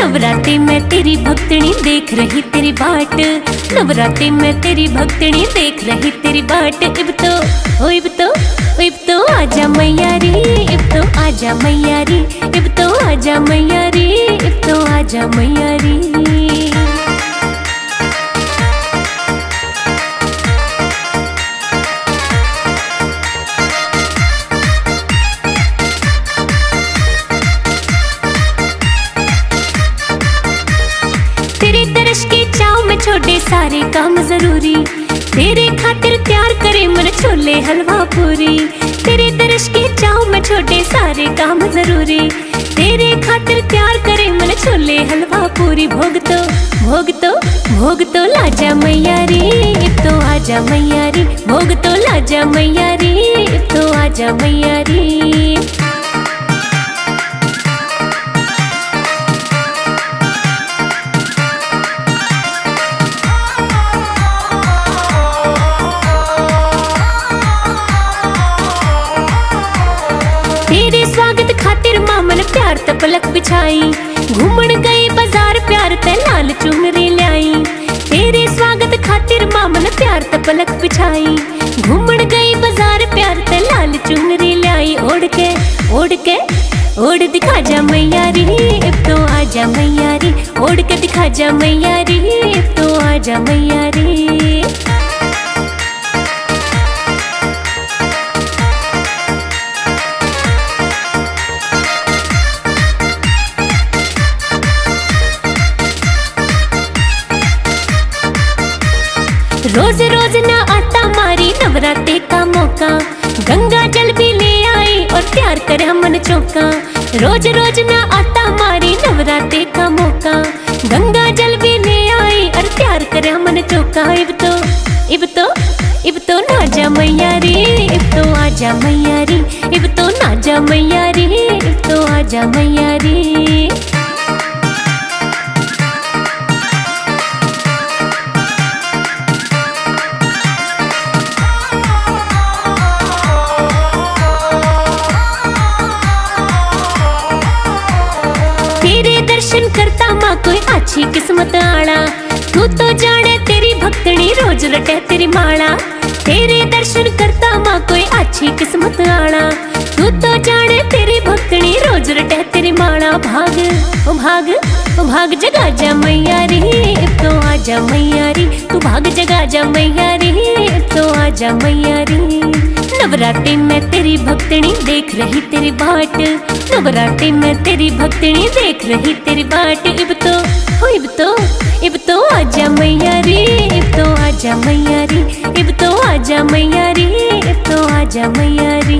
नवरात्रि में तेरी भक्तनी देख रही तेरी बाट, नवरात्रि में तेरी भक्तनी देख रही तेरी बाट। इब तो आजा मैया रे, इब तो आजा मैया रे, इब तो आजा मैया रे, इब तो आजा मैया रे। छोटे सारे काम जरूरी, तेरे खातिर तैयार करे मन छोले हलवा पूरी। तेरे दर्श के चाव में छोटे सारे काम जरूरी, तेरे खातिर तैयार करे मन छोले हलवा पूरी। भोग तो लाजा मैया रे, इब तो आजा मैया रे, भोग तो लाजा मैया रे, इब तो आजा मैया रे। तेरे स्वागत खातिर मामन प्यार त पलक बिछाई, घूमन गई बाजार प्यार ते लाल चुनरी लाई। तेरे स्वागत खातिर मामन प्यार त पलक बिछाई, घूमन गई बाजार प्यार ते लाल चुनरी लाई। ओढ़ दिखा जा मैया रे, इब तो आजा मैया रे, ओढ़ के दिखा जा मैया रे, इब तो आजा मैया रे। रोज रोज ना आता मारी नवरात्रि का मौका, गंगा जल भी ले आई और प्यार करे मन चौका। रोज रोज ना आता मारी नवरात्रि का मौका, गंगा जल भी ले आई और प्यार करे मन चौका। इब तो ना जा मैया रे, इब तो आजा मैया रे, इब तो ना जा मैया रे, इब तो आजा मैया रे। दर्शन करता माँ कोई अच्छी किस्मत आला, तू तो जाने तेरी भक्तनी रोज रटे तेरी माला। तेरे दर्शन करता माँ कोई अच्छी किस्मत आला, तू तो जाने तेरी भक्तनी रोज रटे तेरी माला। भाग जगा जा मैया रे, इब तो आजा मैया रे, तू भाग जगा जा मैया रे, इब तो आजा मैया रे। नवरात्रि में तेरी भक्तनी देख रही तेरी बाट, नवरात्रि में तेरी भक्तनी देख रही तेरी बाट। इब तो आजा मैया रे, इब तो आजा मैया रे, इब तो आजा मैया रे, इब तो आजा मैया रे।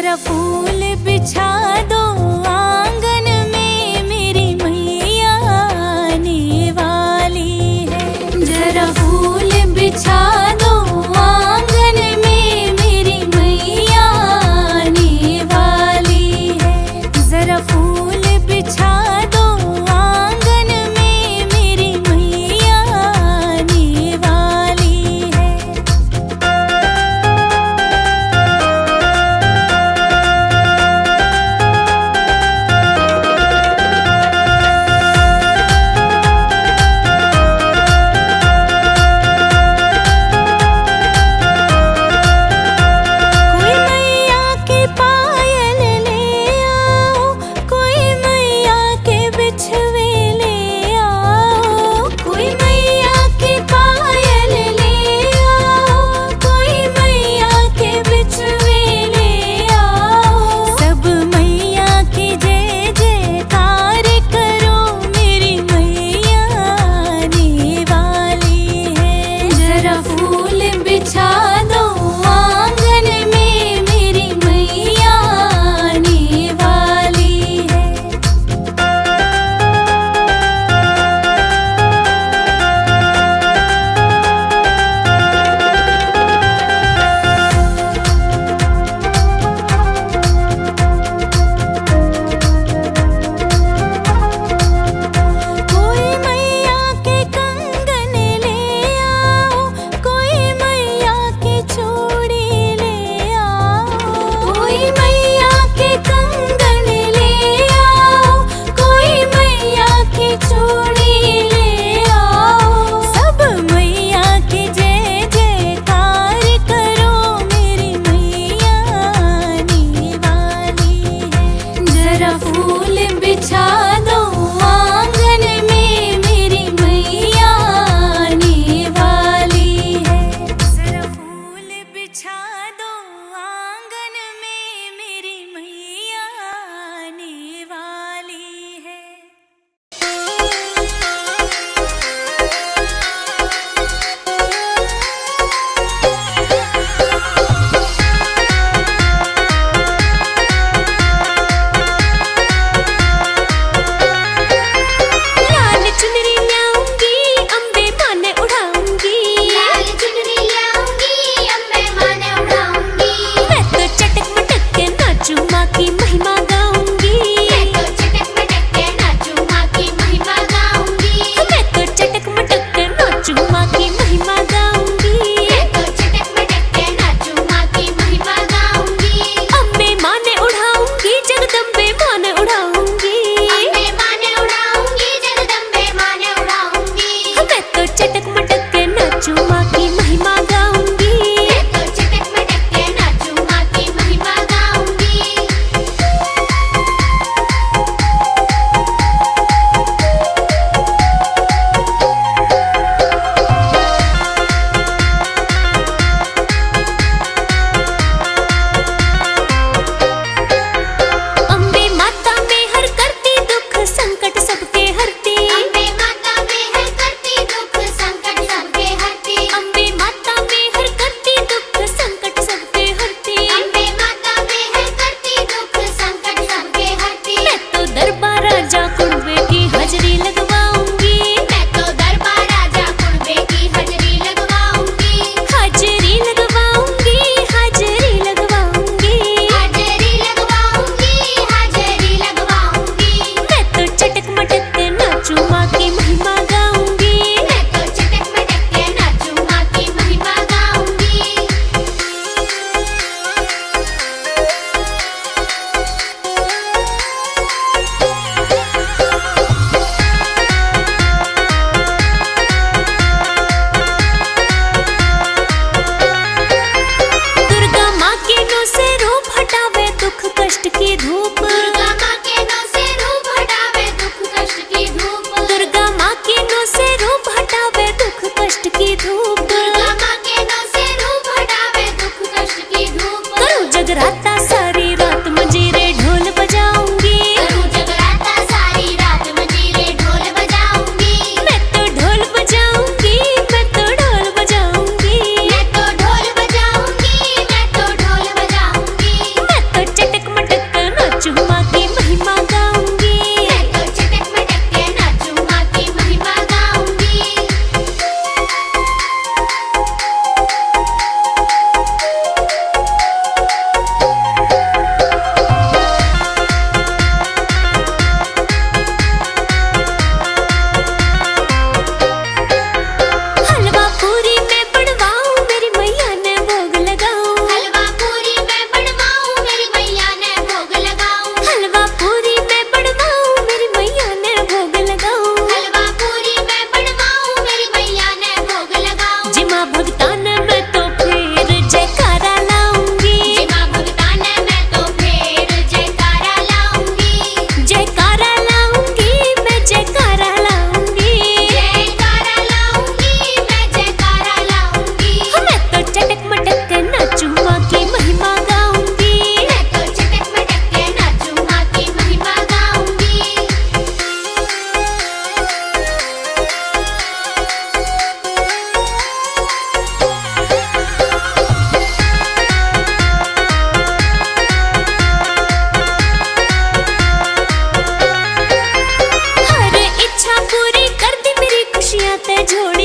जरा फूल बिछा दो आंगन में, मेरी मैया आने वाली है। जरा फूल बिछा दो आंगन में, मेरी मैया आने वाली है। जरा फूल बिछा दो आंगन में, मेरी मैया आने वाली है।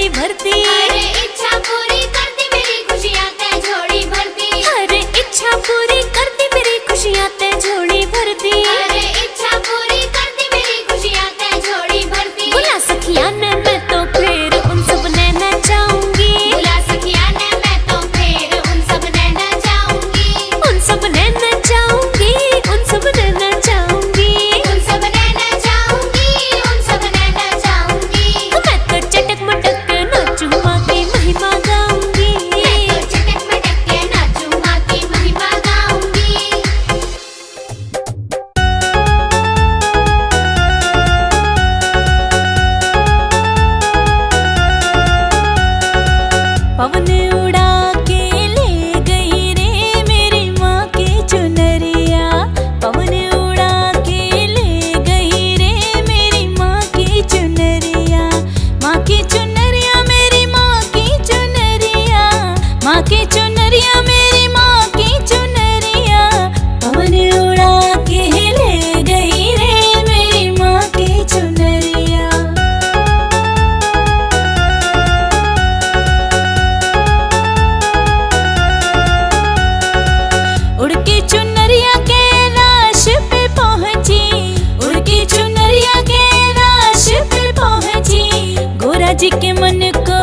झोली भरती। अरे इच्छा पूरी करती मेरी खुशियाँ ते झोली भरती। अरे इच्छा पूरी करती मेरी खुशियाँ ते झोली भरती। अरे इच्छा पूरी करती मेरी खुशियाँ ते झोली भरती। बुला सखिया ने मैं तो फिर उन सब ने नचाऊंगी। बुला सखिया ने मैं तो फिर उन सब ने नचाऊंगी। उन सब ने नचाऊंगी, उन सब ने नचाऊंगी। उन सब ने नचाऊंगी, उन सब ने नचाऊंगी। मैं तो चटक मटक के नाचूं माँ की महिमा गाऊंगी। मैं तो चटक मटक के नाचूं माँ की महिमा गाऊंगी। पवन उड़ा के ले गई रे मेरी माँ की चुनरिया। पवन उड़ा के ले गई रे मेरी माँ की चुनरिया। माँ की चुनरिया मेरी माँ की चुनरिया। माँ की चुनरिया मेरी माँ की चुनरिया। पवन उड़ा के ले गई रे मेरी माँ की चुनरिया। उड़ के चुनरिया के राश पे पहुंची। उड़ के चुनरिया के राश पे पहुंची। गोरा जी के मन को